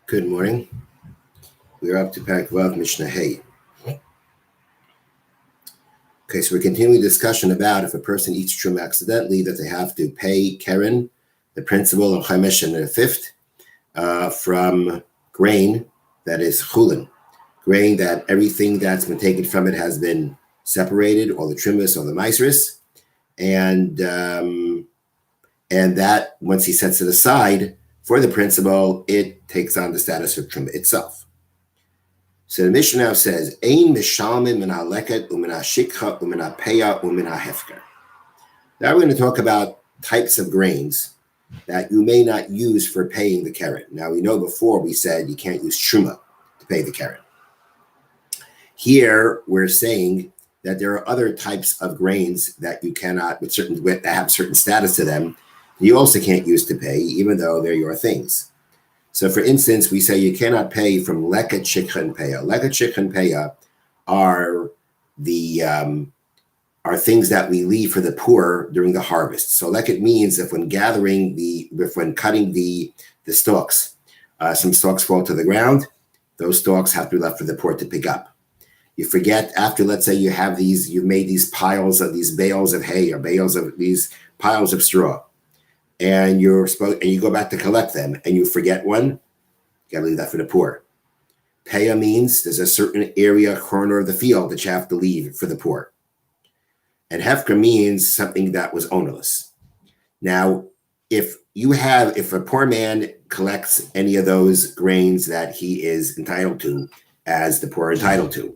Good morning. We're up to Parak Vav Mishna Hey. Okay, so we're continuing discussion about if a person eats truma accidentally, that they have to pay Keren, the principal, and Chamesh and a fifth from grain that is chulin, grain that everything that's been taken from it has been separated, all the trimus, all the maisris, and that once he sets it aside for the principal, it takes on the status of truma itself. So the Mishna now says, Ein mishalmin min haleket umin hashikha umin hapeya umin hahefker. Now we're going to talk about types of grains that you may not use for paying the keren. Now we know before we said you can't use truma to pay the keren. Here we're saying that there are other types of grains that you cannot, that have certain status to them, you also can't use to pay, even though they're your things. So, for instance, we say you cannot pay from leket shikha peya. Leket shikha peya are things that we leave for the poor during the harvest. So, leket means if when cutting the stalks, some stalks fall to the ground, those stalks have to be left for the poor to pick up. You forget after, let's say, you've made these piles of these bales of hay or bales of these piles of straw. And you go back to collect them, and you forget one, you got to leave that for the poor. Peya means there's a certain corner of the field that you have to leave for the poor. And hefker means something that was ownerless. Now, if a poor man collects any of those grains that he is entitled to, as the poor are entitled to,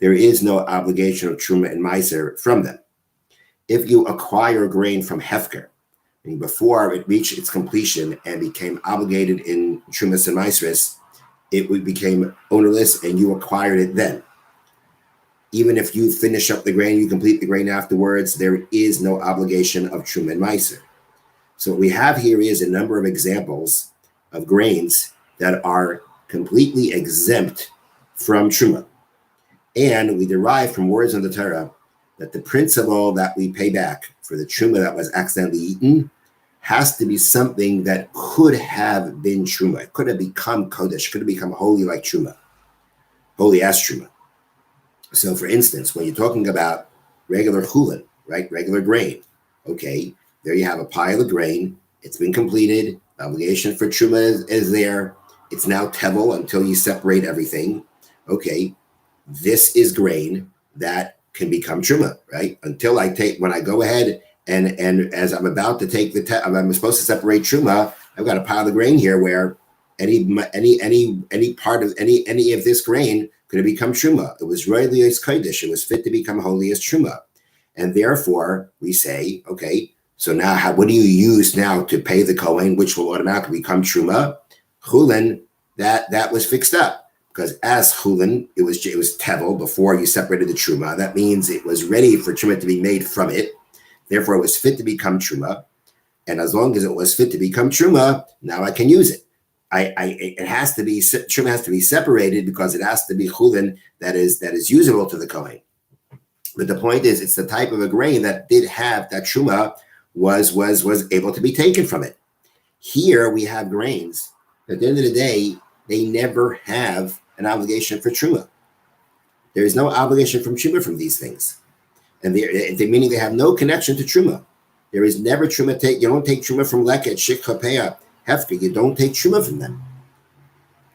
there is no obligation of truma and meiser from them. If you acquire grain from hefker, and before it reached its completion and became obligated in Trumas and Maisris, it became ownerless and you acquired it then. Even if you finish up the grain, you complete the grain afterwards, there is no obligation of Truma and Meiser. So what we have here is a number of examples of grains that are completely exempt from Truma. And we derive from words in the Torah that the principle that we pay back for the truma that was accidentally eaten has to be something that could have been truma. It could have become kodesh, could have become holy like truma, holy as truma. So for instance, when you're talking about regular chulin, right, regular grain, okay, there you have a pile of grain, it's been completed, the obligation for truma is there, it's now tevel until you separate everything, okay, this is grain that can become truma, right? When I go ahead and as I'm about to take I'm supposed to separate truma, I've got a pile of grain here where any part of any of this grain could have become truma. It was royally as kodesh. It was fit to become holy as truma, and therefore we say, okay, so now what do you use now to pay the kohen, which will automatically become truma? Chulin, that was fixed up. Because as chulin, it was tevel before you separated the truma. That means it was ready for truma to be made from it. Therefore, it was fit to become truma. And as long as it was fit to become truma, now I can use it. Truma has to be separated because it has to be chulin that is usable to the kohen. But the point is, it's the type of a grain that did have that truma was able to be taken from it. Here we have grains that at the end of the day, they never have an obligation for truma. There is no obligation from truma from these things. And meaning they have no connection to truma. There is never truma. You don't take truma from leket, shikha, peya, hefker. You don't take truma from them.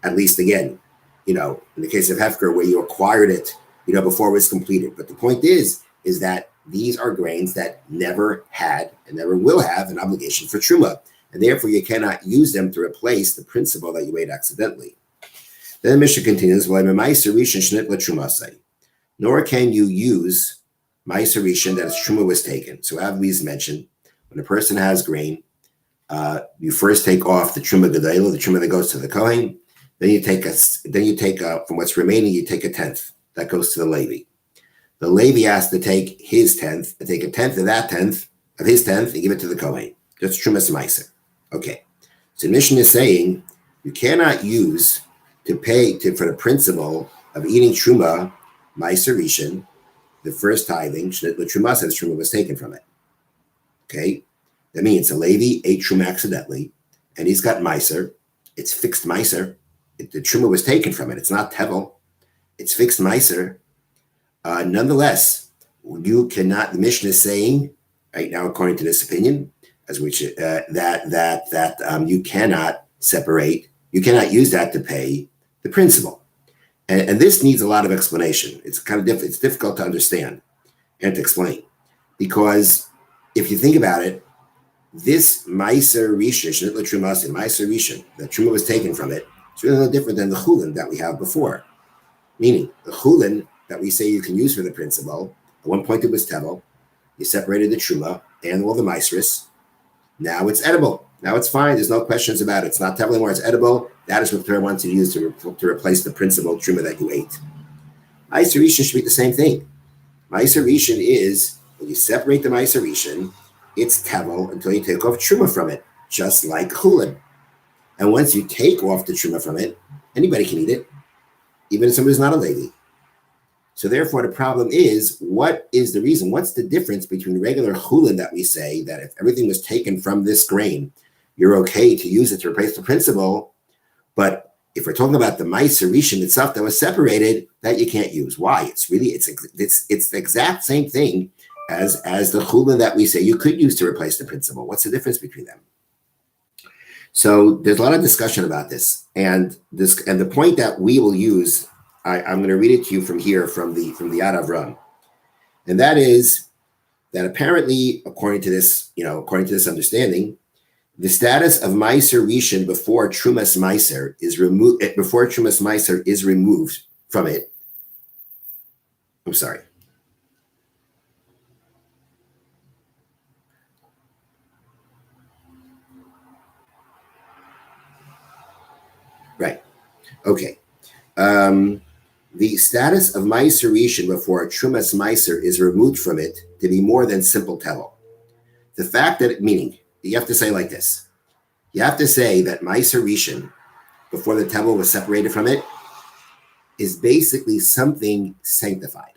At least again, in the case of hefker where you acquired it, before it was completed. But the point is that these are grains that never had and never will have an obligation for truma. And therefore, you cannot use them to replace the principle that you ate accidentally. Then the Mishna continues, nor can you use ma'aser rishon that its truma was taken. So as we mentioned, when a person has grain, you first take off the truma gedayla, the truma that goes to the kohen. Then you take from what's remaining, you take a tenth that goes to the Levi. The Levi has to take his tenth, and take a tenth of that tenth of his tenth, and give it to the kohen. That's trumas ma'aser. Okay, so Mishna is saying you cannot use to pay for the principle of eating truma, ma'aser rishon, the first tithing, the truma says truma was taken from it. Okay, that means a Levi ate truma accidentally, and he's got ma'aser. It's fixed ma'aser. the truma was taken from it. It's not tevel. It's fixed meiser. Nonetheless, you cannot. The Mishna is saying right now, according to this opinion, as which that you cannot separate. You cannot use that to pay the principal, and this needs a lot of explanation. It's kind of it's difficult to understand and to explain, because if you think about it, this meiser rishon, meiser rishon, the truma was taken from it. It's really no different than the chulin that we have before. Meaning, the chulin that we say you can use for the principal, at one point it was tevel, you separated the truma and all the maasros. Now it's edible. Now it's fine. There's no questions about it. It's not tevel anymore. It's edible. That is what the Torah wants you to use to replace the principal truma that you ate. Meiser rishon should be the same thing. Meiser rishon is, when you separate the meiser rishon, it's tevel until you take off truma from it, just like chulin. And once you take off the truma from it, anybody can eat it, even if somebody's not a Levi. So therefore, the problem is, what is the reason? What's the difference between regular chulin that we say that if everything was taken from this grain, you're okay to use it to replace the principal, but if we're talking about the meiser rishon itself that was separated, that you can't use. Why? It's the exact same thing as the chulin that we say you could use to replace the principal. What's the difference between them? So there's a lot of discussion about this, and the point that we will use, I'm going to read it to you from here, from the Yad Avram, and that is that apparently, according to this understanding, the status of meiser rishon before trumas meiser is removed. Before trumas meiser is removed from it. I'm sorry. Right. Okay. The status of meiser rishon before trumas meiser is removed from it to be more than simple tevel. The fact that meaning you have to say like this. You have to say that meiser rishon before the tevel was separated from it is basically something sanctified.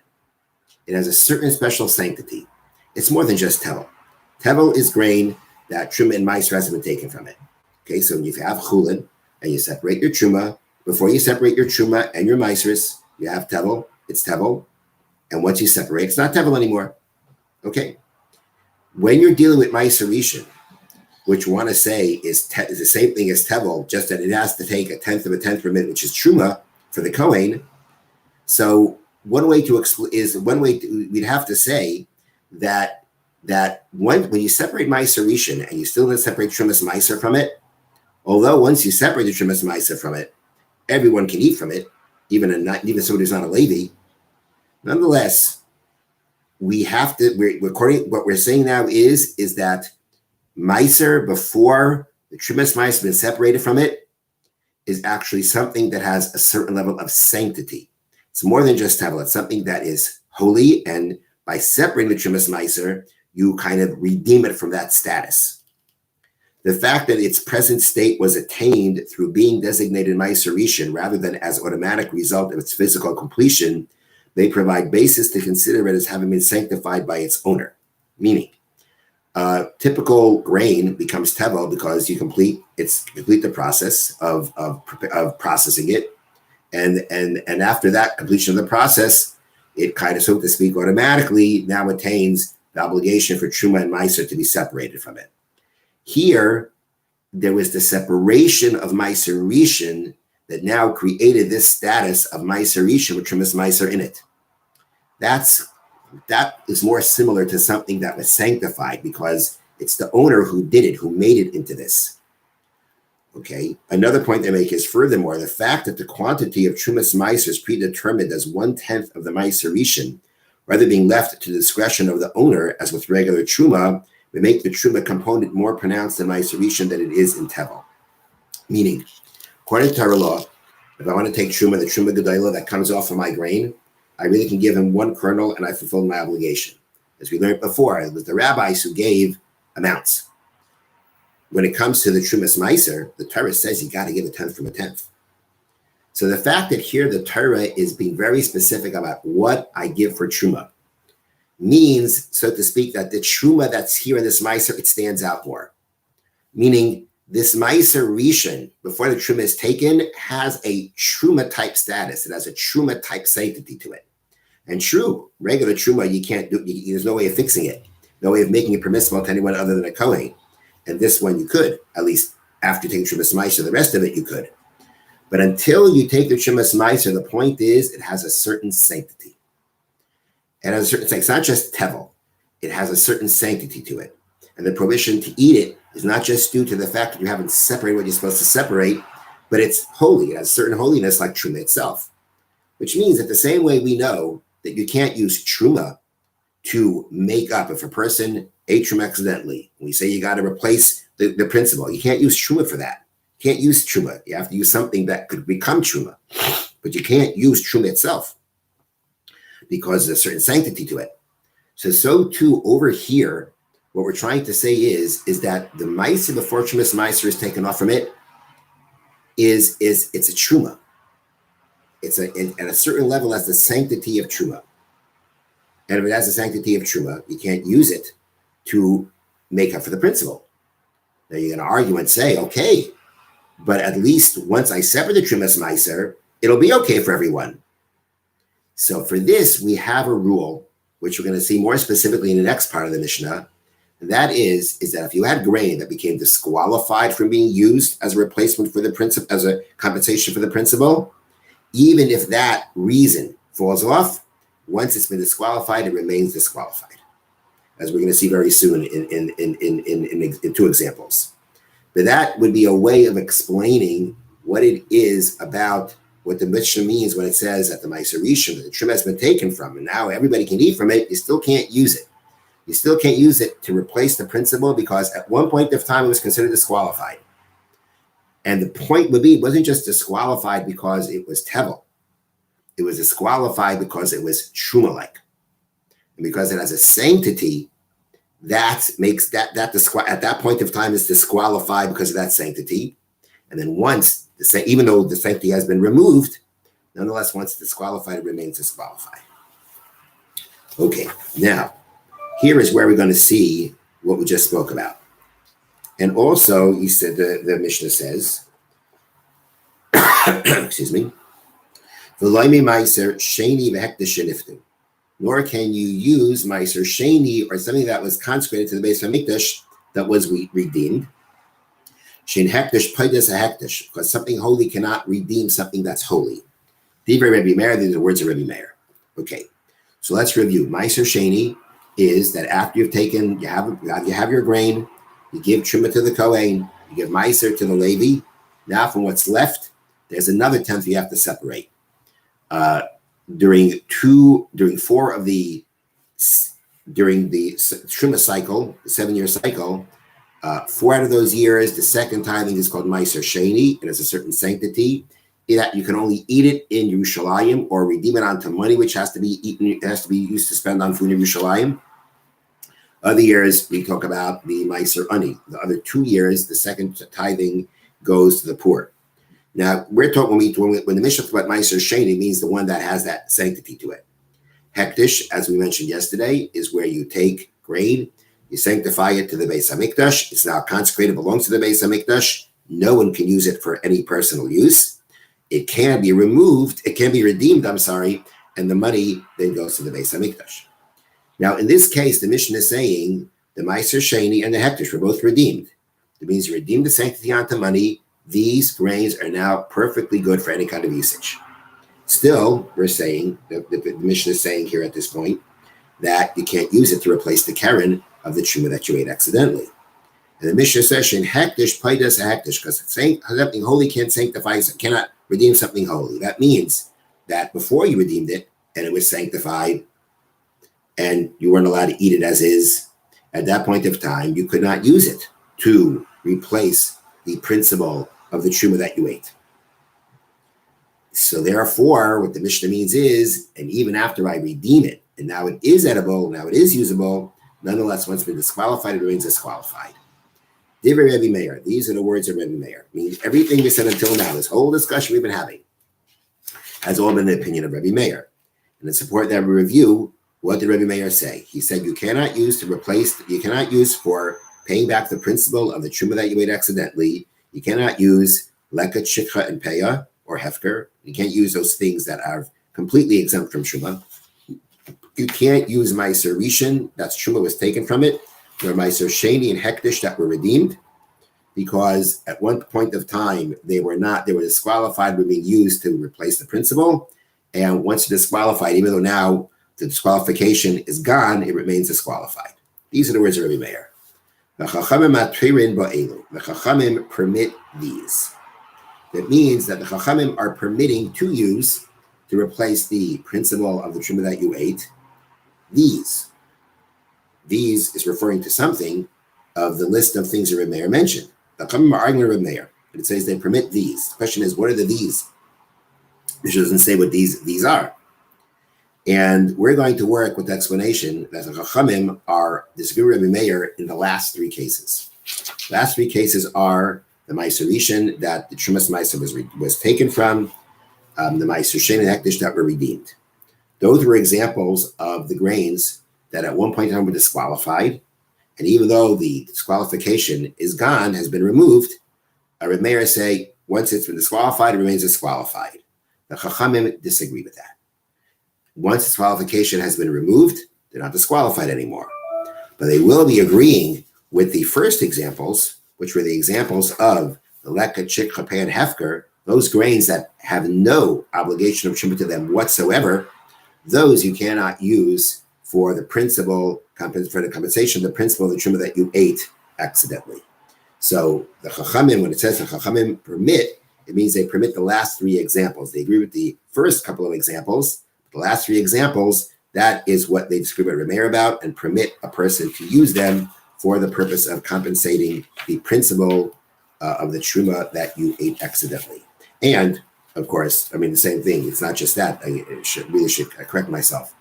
It has a certain special sanctity. It's more than just tevel. Tevel is grain that truma and meiser hasn't been taken from it. Okay, so if you have chulin and you separate your truma, before you separate your truma and your maasros, you have tevel, it's tevel. And once you separate, it's not tevel anymore. Okay. When you're dealing with meiser rishon, which we want to say is the same thing as tevel, just that it has to take 1/10 of a tenth per minute, which is truma for the Kohen. So we'd have to say that when you separate meiser rishon and you still didn't separate trumas meiser from it, although once you separate the trumas meiser from it, everyone can eat from it, even somebody who's not a Levi. Nonetheless, what we're saying now is that meiser before the trumas meiser has been separated from it is actually something that has a certain level of sanctity. It's more than just tevel. It's something that is holy, and by separating the trumas meiser, you kind of redeem it from that status. The fact that its present state was attained through being designated meiser rishon rather than as automatic result of its physical completion may provide basis to consider it as having been sanctified by its owner. Meaning, typical grain becomes tevel because you complete the process of processing it, and after that completion of the process, it kind of, so to speak, automatically now attains the obligation for truma and meiser to be separated from it. Here, there was the separation of meiser rishon that now created this status of meiser rishon with trumas meiser in it. That is more similar to something that was sanctified because it's the owner who did it, who made it into this. Okay. Another point they make is, furthermore, the fact that the quantity of trumas meiser is predetermined as 1/10 of the meiser rishon, rather being left to the discretion of the owner, as with regular truma, we make the truma component more pronounced in meiser rishon than it is in tevel. Meaning, according to Torah law, if I want to take truma, the truma gedolah that comes off of my grain, I really can give him one kernel and I fulfilled my obligation. As we learned before, it was the rabbis who gave amounts. When it comes to the trumas meiser, the Torah says you got to give 1/10 from a 10th. So the fact that here the Torah is being very specific about what I give for truma means, so to speak, that the truma that's here in this meiser, it stands out more. Meaning this Meiser Rishon, before the Truma is taken, has a Truma type status. It has a Truma type sanctity to it. And true, regular Truma, you can't do, there's no way of fixing it. No way of making it permissible to anyone other than a Kohen. And this one you could, at least after taking Trumas Meiser, the rest of it you could. But until you take the Trumas Meiser, the point is it has a certain sanctity. It has a certain sanctity. It's not just tevel. It has a certain sanctity to it. And the prohibition to eat it is not just due to the fact that you haven't separated what you're supposed to separate, but it's holy. It has a certain holiness like Truma itself. Which means that the same way we know that you can't use Truma to make up if a person ate Truma accidentally. We say you got to replace the principle. You can't use Truma for that. You can't use Truma. You have to use something that could become Truma. But you can't use Truma itself because there's a certain sanctity to it. So too over here, what we're trying to say is that the Meiser before Trumas Meiser is taken off from it it's a Truma. It's at a certain level has the sanctity of Truma. And if it has the sanctity of Truma, you can't use it to make up for the principle. Now you're going to argue and say, okay, but at least once I separate the Trumas Meiser, it'll be okay for everyone. So for this, we have a rule, which we're going to see more specifically in the next part of the Mishnah. And that is that if you had grain that became disqualified from being used as a replacement for the principle, as a compensation for the principle, even if that reason falls off, once it's been disqualified, it remains disqualified, as we're going to see very soon in two examples. But that would be a way of explaining what it is about what the Mishna means when it says that the Meiser Rishon, that the Truma has been taken from, and now everybody can eat from it. You still can't use it. You still can't use it to replace the principle because at one point of time it was considered disqualified. And the point would be, it wasn't just disqualified because it was tevel. It was disqualified because it was Truma-like. And because it has a sanctity, that makes that at that point of time is disqualified because of that sanctity. And then once, even though the sanctity has been removed, nonetheless, once disqualified, it remains disqualified. Okay, now, here is where we're going to see what we just spoke about. And also, he said, the Mishnah says, excuse me, nor can you use Meiser Sheni or something that was consecrated to the base of HaMikdash that was redeemed. Shein hekdesh paidas hekdesh, because something holy cannot redeem something that's holy. Divrei Rebbe Meir, these are the words of Rebbe Meir. Okay, so let's review. Meiser Sheni is that after you've taken, you have your grain, you give Truma to the Kohen, you give Meiser to the Levi. Now from what's left, there's another tenth you have to separate. During the Truma cycle, the 7-year cycle, 4 out of those years, the second tithing is called Meiser Sheni. It has a certain sanctity that you can only eat it in Yerushalayim or redeem it onto money, which has to be eaten. It has to be used to spend on food in Yerushalayim. Other years, we talk about the Meiser Ani. The other 2 years, the second tithing goes to the poor. Now, we're talking when the Mishnah talks about Meiser Sheni, it means the one that has that sanctity to it. Hektish, as we mentioned yesterday, is where you take grain, you sanctify it to the Beis HaMikdash. It's now consecrated, belongs to the Beis HaMikdash. No one can use it for any personal use. It can be removed, it can be redeemed, and the money then goes to the Beis HaMikdash. Now, in this case, the Mishnah is saying the Meiser Sheni and the Hektish were both redeemed. It means you redeem the sanctity onto money. These grains are now perfectly good for any kind of usage. Still, we're saying, the Mishnah is saying here at this point, that you can't use it to replace the keren of the Truma that you ate accidentally. And the Mishnah says, in hektish, paidas hektish, because something holy can't sanctify, cannot redeem something holy. That means that before you redeemed it, and it was sanctified, and you weren't allowed to eat it as is, at that point of time, you could not use it to replace the principle of the Truma that you ate. So therefore, what the Mishnah means is, and even after I redeem it, and now it is edible, now it is usable, nonetheless, once it's been disqualified, it remains disqualified. Divrei Rebbe Meir, these are the words of Rebbe Meir. Means everything we said until now, this whole discussion we've been having, has all been the opinion of Rebbe Meir. And in support that review, what did Rebbe Meir say? He said you cannot use for paying back the principal of the truma that you ate accidentally. You cannot use leket, shikha, and peah, or hefker. You can't use those things that are completely exempt from truma. You can't use meiser rishon, that's truma was taken from it, or meiser sheni and hektish that were redeemed, because at one point of time they were disqualified from being used to replace the principal. And once disqualified, even though now the disqualification is gone, it remains disqualified. These are the words of Rabbi Meir. The Chachamim permit these. That means that the Chachamim are permitting to use to replace the principal of the truma that you ate. These is referring to something of the list of things that Rabbi Meir mentioned. The Chachamim are arguing with Rabbi Meir, but it says they permit these. The question is, what are the these? It doesn't say what these are. And we're going to work with the explanation that the Chachamim are disagreeing with Rabbi Meir in the last three cases. The last three cases are the Meiser Rishon that the Trumas Meiser was taken from, the Meiser Shen and Hektish that were redeemed. Those were examples of the grains that at one point in time were disqualified. And even though the disqualification is gone, has been removed, Rabbi Meir say, once it's been disqualified, it remains disqualified. The Chachamim disagree with that. Once disqualification has been removed, they're not disqualified anymore. But they will be agreeing with the first examples, which were the examples of the leket, shikha, peah, and hefker, those grains that have no obligation of truma to them whatsoever. Those you cannot use for the principal, for the compensation of the principal of the truma that you ate accidentally. So the Chachamim, when it says the Chachamim permit, it means they permit the last three examples. They agree with the first couple of examples. The last three examples, that is what they disagree with Rabbi Meir about, and permit a person to use them for the purpose of compensating the principal of the truma that you ate accidentally. And of course, I mean, the same thing. It's not just that. I really should correct myself.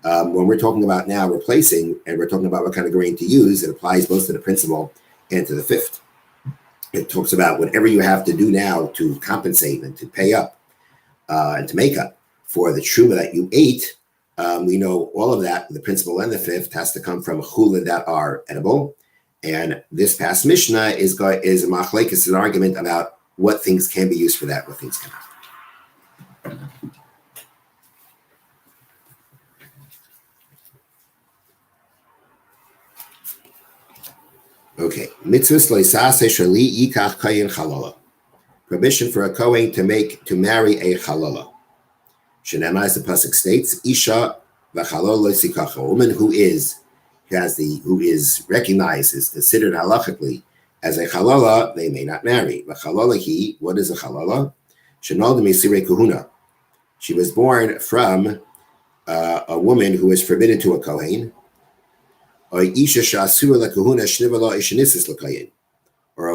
When we're talking about now replacing, and we're talking about what kind of grain to use, it applies both to the principal and to the fifth. It talks about whatever you have to do now to compensate and to pay up and to make up for the truma that you ate. We know all of that, the principal and the fifth, has to come from chulin that are edible. And this past Mishna is a machlekes, it's an argument about what things can be used for that, what things cannot. Okay, mitzvahs loisase shali yikach kayin chalala. Permission for a kohen to marry a chalala. Shenema, as the pasuk states, isha v'chalala sikacha. A woman who is recognized, is considered halachically as a chalala, they may not marry. V'chalala what is a chalala? Shenolda meisirei kahuna. She was born from a woman who is forbidden to a kohen. Or a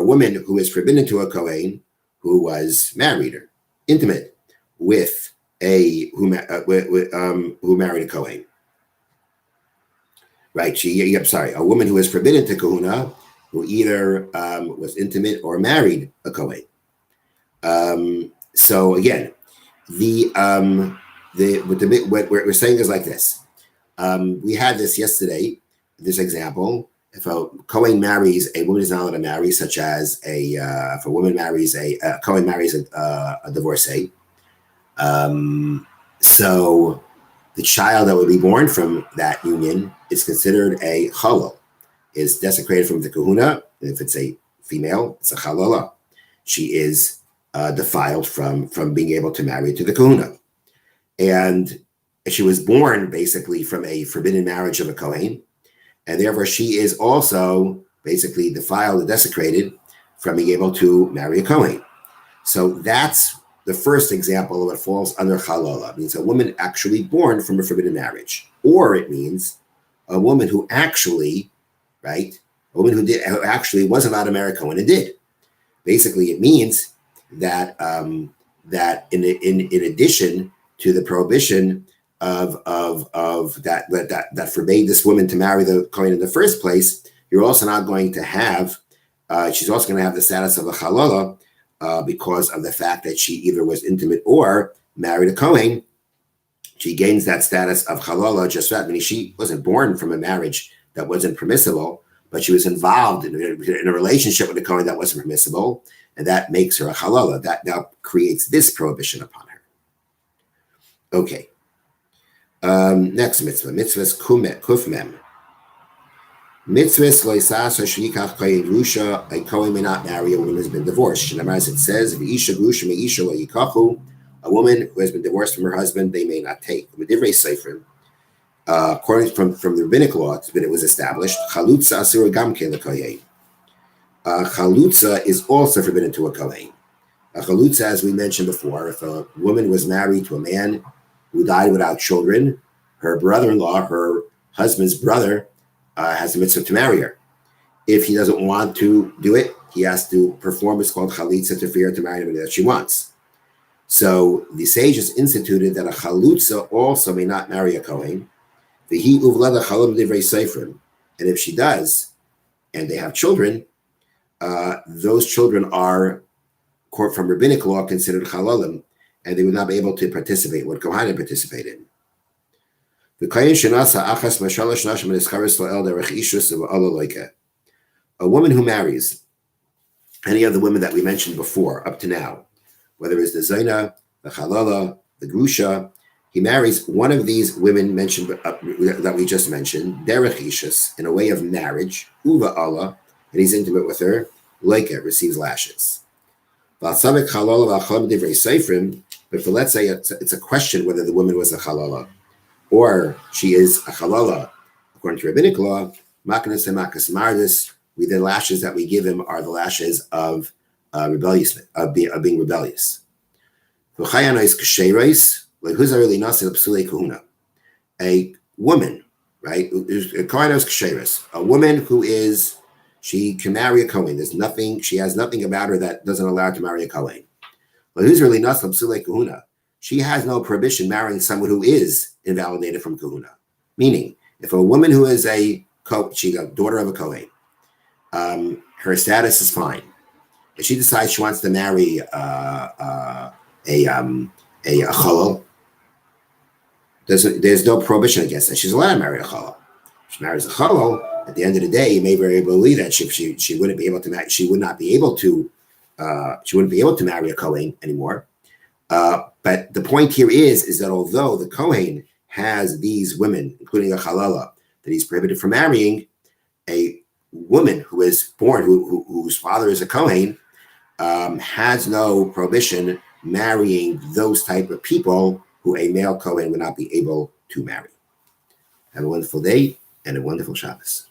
woman who is forbidden to a kohen who was married or intimate with who married a kohen. Right? A woman who is forbidden to kahuna who either was intimate or married a kohen. So again, what we're saying is like this. We had this yesterday. This example, if a kohen marries a woman who's not allowed to marry, such as if a woman marries a kohen marries a divorcee, so the child that would be born from that union is considered a chalal, is desecrated from the kahuna. And if it's a female, it's a chalala. She is defiled from being able to marry to the kahuna, and she was born basically from a forbidden marriage of a kohen. And therefore, she is also basically defiled and desecrated from being able to marry a kohen. So that's the first example of what falls under chalala. It means a woman actually born from a forbidden marriage. Or it means a woman who actually, right, a woman who actually was allowed to marry a kohen and did. Basically, it means that that in addition to the prohibition of that forbade this woman to marry the kohen in the first place, you're also not going to have, she's also going to have the status of a chalala because of the fact that she either was intimate or married a kohen. She gains that status of chalala just right. I mean, she wasn't born from a marriage that wasn't permissible, but she was involved in a relationship with a Kohen that wasn't permissible, and that makes her a halala. That now creates this prohibition upon her. Okay. Next mitzvah. Mitzvahs kufmem. Mitzvahs loisas shvikach kohen grusha. A Kohen may not marry a woman who has been divorced. As it says, v'isha grusha me'isha lo yikachu. A woman who has been divorced from her husband, they may not take. Medivrei Sefer. According from the rabbinic law, it was established. Chalutza asura gamke lekohen. Chalutza is also forbidden to a kohen. A chalutza, as we mentioned before, if a woman was married to a man who died without children, her brother-in-law, her husband's brother, has the mitzvah to marry her. If he doesn't want to do it, he has to perform what's called chalitza to marry anybody that she wants. So the sages instituted that a chalutza also may not marry a kohen. And if she does, and they have children, those children are, from rabbinic law, considered halalim, and they would not be able to participate, what Kohanim participate in. A woman who marries any of the women that we mentioned before, up to now, whether it's the Zaina, the Halala, the Grusha, he marries one of these women mentioned that we just mentioned, derech ishus, in a way of marriage, uva Allah, and he's intimate with her, loika, receives lashes. But for let's say it's a question whether the woman was a halala, or she is a halala, according to rabbinic law, maknas and makas mardis, the lashes that we give him are the lashes of rebelliousness, of being rebellious. A woman, right? A woman who is, she can marry a Kohen. There's nothing, she has nothing about her that doesn't allow her to marry a Kohen. But who's really nasal psule kahuna? She has no prohibition marrying someone who is invalidated from kahuna. Meaning, if a woman who is she's a daughter of a Kohen, her status is fine. If she decides she wants to marry a chalal, there's no prohibition against that. She's allowed to marry a chalal. If she marries a chalal, at the end of the day, you may very well believe that she wouldn't be able to marry. She wouldn't be able to marry a Kohen anymore. But the point here is that although the Kohen has these women, including a chalala, that he's prohibited from marrying, a woman who is born, whose father is a Kohen, has no prohibition marrying those type of people who a male Kohen would not be able to marry. Have a wonderful day and a wonderful Shabbos.